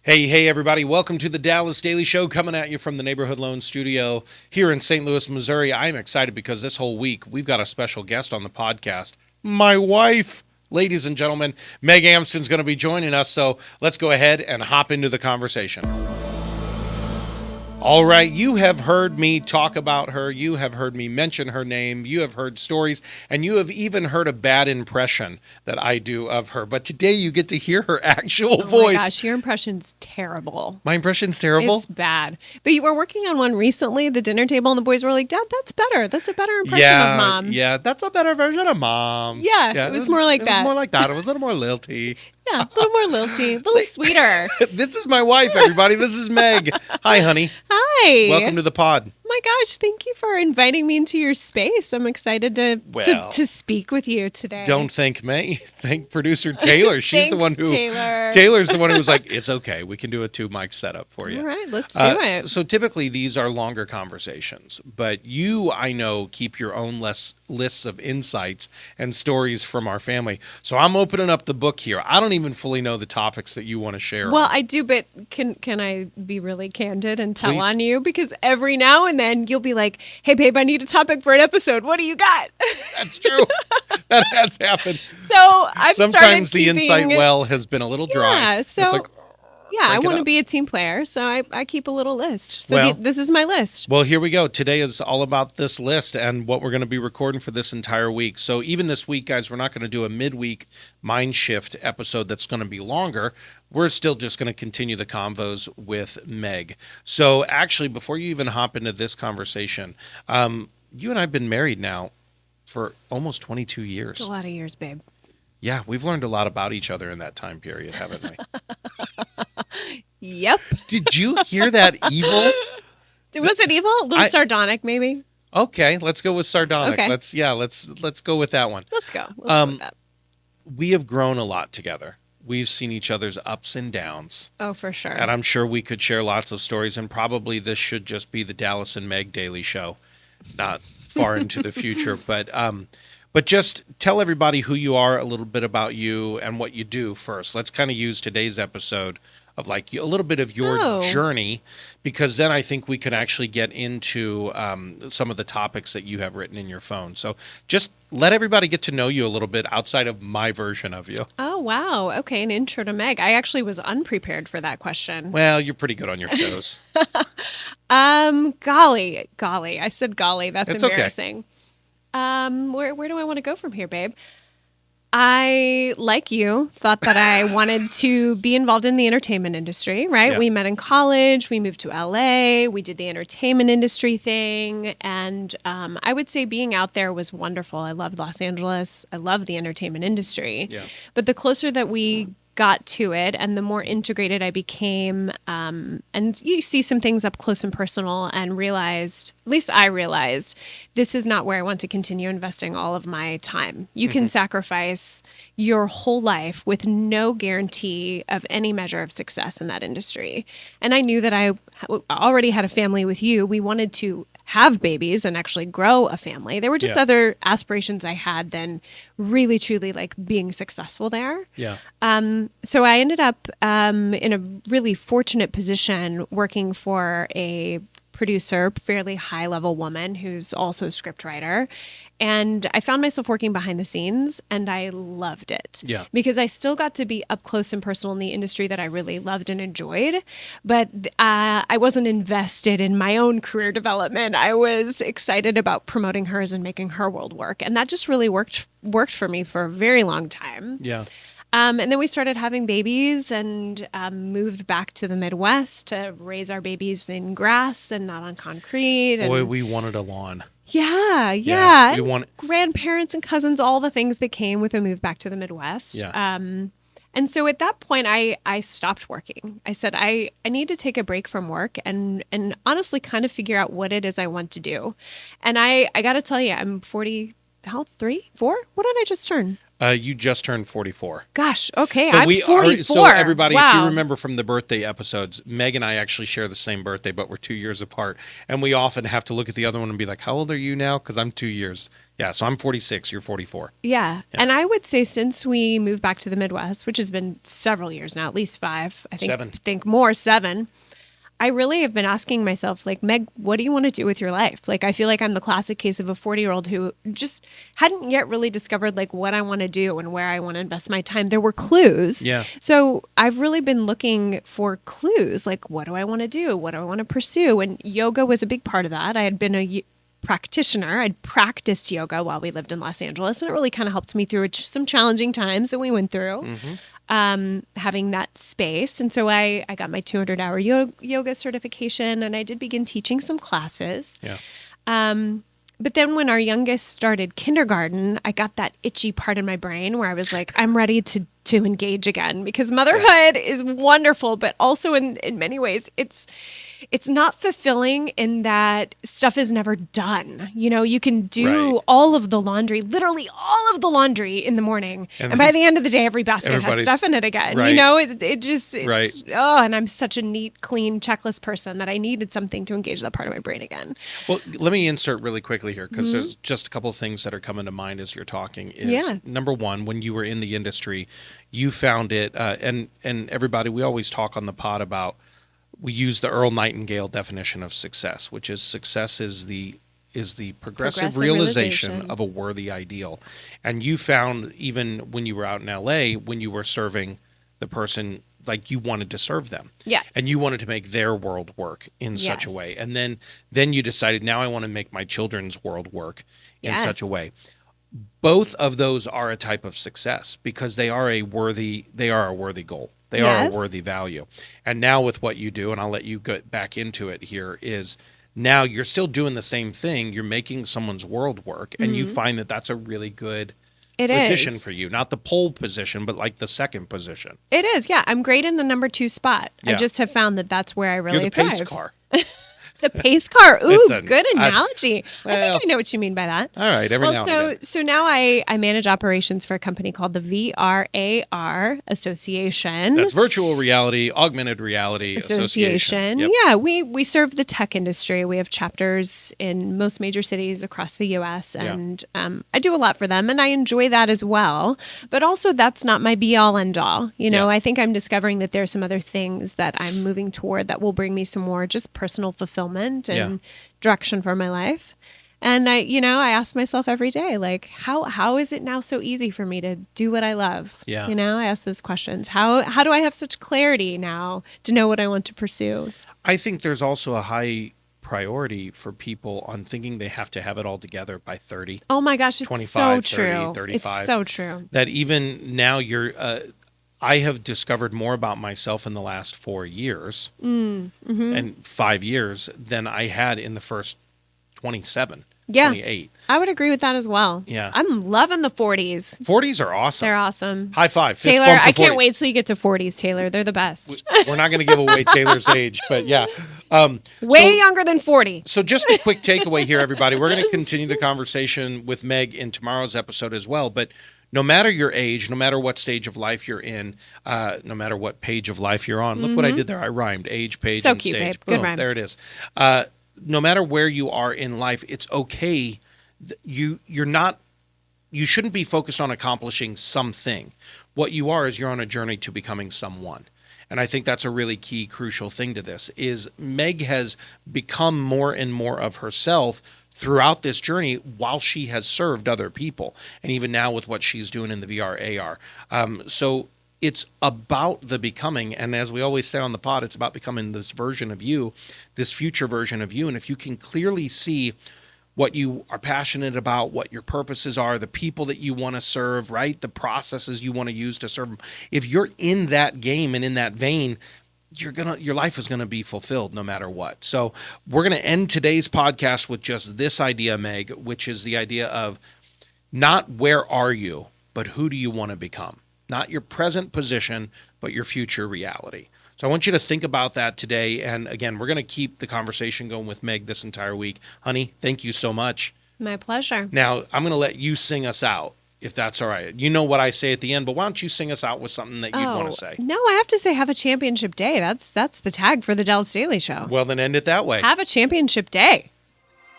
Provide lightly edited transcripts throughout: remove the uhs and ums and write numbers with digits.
Hey, everybody. Welcome to the Dallas Daily Show, coming at you from the Neighborhood Loan Studio here in St. Louis, Missouri. I'm excited because this whole week we've got a special guest on the podcast. My wife, ladies and gentlemen, Meg Amsden is going to be joining us. So let's go ahead and hop into the conversation. All right, you have heard me talk about her. You have heard me mention her name. You have heard stories, and you have even heard a bad impression that I do of her. But today you get to hear her actual voice. Oh my gosh, your impression's terrible. My impression's terrible? It's bad. But you were working on one recently, the dinner table, and the boys were like, Dad, that's better. That's a better impression of Mom. Yeah, that's a better version of Mom. Yeah, it was more like that. It was more like that. It was a little more lilty. Yeah, a little more lilty, a little sweeter. This is my wife, everybody. This is Meg. Hi, honey. Hi. Welcome to the pod. My gosh, thank you for inviting me into your space. I'm excited to speak with you today. Don't thank me. Thank producer Taylor. She's the one who Taylor's the one who was like, it's okay. We can do a 2-mic setup for you. All right, let's do it. So typically these are longer conversations, but you, I know, keep your own lists of insights and stories from our family. So I'm opening up the book here. I don't even fully know the topics that you want to share. Well, I do, but can I be really candid and tell Please. on you? Because every now and then you'll be like, hey, babe, I need a topic for an episode. What do you got? That's true. That has happened. So I've Sometimes started the insight well has been a little dry. Yeah, so It's like, I want to be a team player, so I keep a little list. So Well- this is my list. Well, here we go. Today is all about this list and what we're going to be recording for this entire week. So even this week, guys, we're not going to do a midweek mind shift episode that's going to be longer. We're still just going to continue the convos with Meg. So actually, before you even hop into this conversation, you and I have been married now for almost 22 years. It's a lot of years, babe. Yeah, we've learned a lot about each other in that time period, haven't we? Yep. Did you hear that evil? Was it evil? A little sardonic, maybe? Okay, let's go with sardonic. Okay. Let's go with that one. Let's go. Let's go with that. We have grown a lot together. We've seen each other's ups and downs. Oh, for sure. And I'm sure we could share lots of stories, and probably this should just be the Dallas and Meg Daily Show, not far into the future. But just tell everybody who you are, a little bit about you, and what you do first. Let's kind of use today's episode of like a little bit of your journey, because then I think we can actually get into some of the topics that you have written in your phone. So just let everybody get to know you a little bit outside of my version of you. Oh, wow. Okay, an intro to Meg. I actually was unprepared for that question. Well, you're pretty good on your toes. Golly. I said golly. That's It's embarrassing. Okay. Where do I want to go from here, babe? I, like you, thought that I wanted to be involved in the entertainment industry, right? Yeah. We met in college. We moved to LA. We did the entertainment industry thing. And I would say being out there was wonderful. I loved Los Angeles. I loved the entertainment industry. Yeah. But the closer that we got to it and the more integrated I became, and you see some things up close and personal, and realized, at least I realized, this is not where I want to continue investing all of my time. You can sacrifice your whole life with no guarantee of any measure of success in that industry. And I knew that I already had a family with you. We wanted to have babies and actually grow a family. There were just other aspirations I had than really, truly like being successful there. Yeah. So I ended up in a really fortunate position working for a producer, fairly high level woman who's also a scriptwriter. And I found myself working behind the scenes, and I loved it. Yeah. Because I still got to be up close and personal in the industry that I really loved and enjoyed. But I wasn't invested in my own career development. I was excited about promoting hers and making her world work. And that just really worked for me for a very long time. Yeah. And then we started having babies and moved back to the Midwest to raise our babies in grass and not on concrete. And Boy, we wanted a lawn. Yeah. We want grandparents and cousins, all the things that came with a move back to the Midwest. Yeah. And so at that point, I stopped working. I said, I need to take a break from work and honestly kind of figure out what it is I want to do. And I got to tell you, I'm 43, 4? What did I just turn? You just turned 44. Gosh, okay, So I'm 44. So everybody, if you Wow. remember from the birthday episodes, Meg and I actually share the same birthday, but we're 2 years apart. And we often have to look at the other one and be like, how old are you now? Because I'm 2 years. Yeah, so I'm 46. You're 44. Yeah. And I would say since we moved back to the Midwest, which has been several years now, at least 5, I think, 7. think more, 7. I really have been asking myself, like, Meg, what do you want to do with your life? Like, I feel like I'm the classic case of a 40-year-old who just hadn't yet really discovered, like, what I want to do and where I want to invest my time. There were clues. Yeah. So I've really been looking for clues, like, what do I want to do? What do I want to pursue? And yoga was a big part of that. I had been a practitioner. I'd practiced yoga while we lived in Los Angeles, and it really kind of helped me through just some challenging times that we went through. Having that space. And so I got my 200-hour yoga certification, and I did begin teaching some classes. Yeah. But then when our youngest started kindergarten, I got that itchy part in my brain where I was like, I'm ready to engage again, because motherhood is wonderful, but also in many ways it's not fulfilling in that stuff is never done. You know, you can do all of the laundry, literally all of the laundry in the morning. And by the end of the day, every basket has stuff in it again. Right. You know, it just, Right. and I'm such a neat, clean checklist person that I needed something to engage that part of my brain again. Well, let me insert really quickly here, because there's just a couple of things that are coming to mind as you're talking. Number one, when you were in the industry, you found it, and everybody, we always talk on the pod about, we use the Earl Nightingale definition of success, which is success is the progressive realization of a worthy ideal. And you found, even when you were out in LA, when you were serving the person, like, you wanted to serve them. Yes. And you wanted to make their world work in such a way. And then you decided, now I want to make my children's world work in such a way. Both of those are a type of success, because they are a worthy goal. They are a worthy value. And now with what you do, and I'll let you get back into it here, is now you're still doing the same thing. You're making someone's world work, and you find that that's a really good position for you. Not the pole position, but like the second position. It is, yeah. I'm great in the number 2 spot. Yeah. I just have found that that's where I really You're the thrive. pace car. The pace car. Ooh, It's good analogy. I think I know what you mean by that. All right, now and again. So now I manage operations for a company called the VRAR Association. That's Virtual Reality, Augmented Reality Association. Yep. Yeah, we serve the tech industry. We have chapters in most major cities across the U.S., and I do a lot for them, and I enjoy that as well. But also, that's not my be-all, end-all. You know, I think I'm discovering that there are some other things that I'm moving toward that will bring me some more just personal fulfillment and direction for my life. And I ask myself every day, like, how is it now so easy for me to do what I love? Yeah. You know, I ask those questions. How do I have such clarity now to know what I want to pursue? I think there's also a high priority for people on thinking they have to have it all together by 30. Oh my gosh, it's 25, so 30, true. 35. It's so true. That even now I have discovered more about myself in the last 4 years and 5 years than I had in the first 27, 28. I would agree with that as well. Yeah. I'm loving the 40s. 40s are awesome. They're awesome. High five. Fist Taylor, bump for I can't 40s. wait till you get to 40s, Taylor. They're the best. We're not going to give away Taylor's age, but yeah. Way younger than 40. So just a quick takeaway here, everybody. We're going to continue the conversation with Meg in tomorrow's episode as well, but no matter your age, no matter what stage of life you're in, no matter what page of life you're on, look what I did there. I rhymed age, page, So and cute, stage. babe. Good Boom, rhyme. there it is. No matter where you are in life, it's okay. You shouldn't be focused on accomplishing something. What you are is you're on a journey to becoming someone. And I think that's a really key, crucial thing to this, is Meg has become more and more of herself throughout this journey while she has served other people. And even now with what she's doing in the VRAR. So it's about the becoming. And as we always say on the pod, it's about becoming this version of you, this future version of you. And if you can clearly see what you are passionate about, what your purposes are, the people that you want to serve, right? The processes you want to use to serve them. If you're in that game and in that vein, your life is going to be fulfilled no matter what. So we're going to end today's podcast with just this idea, Meg, which is the idea of not where are you, but who do you want to become? Not your present position, but your future reality. So I want you to think about that today. And again, we're going to keep the conversation going with Meg this entire week. Honey, thank you so much. My pleasure. Now, I'm going to let you sing us out. if that's all right. You know what I say at the end, but why don't you sing us out with something that you'd want to say? No, I have to say have a championship day. That's the tag for the Dallas Daily Show. Well, then end it that way. Have a championship day.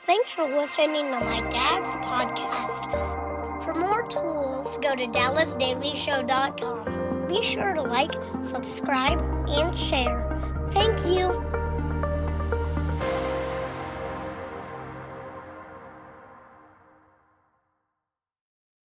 Thanks for listening to my dad's podcast. For more tools, go to dallasdailyshow.com. Be sure to like, subscribe, and share. Thank you.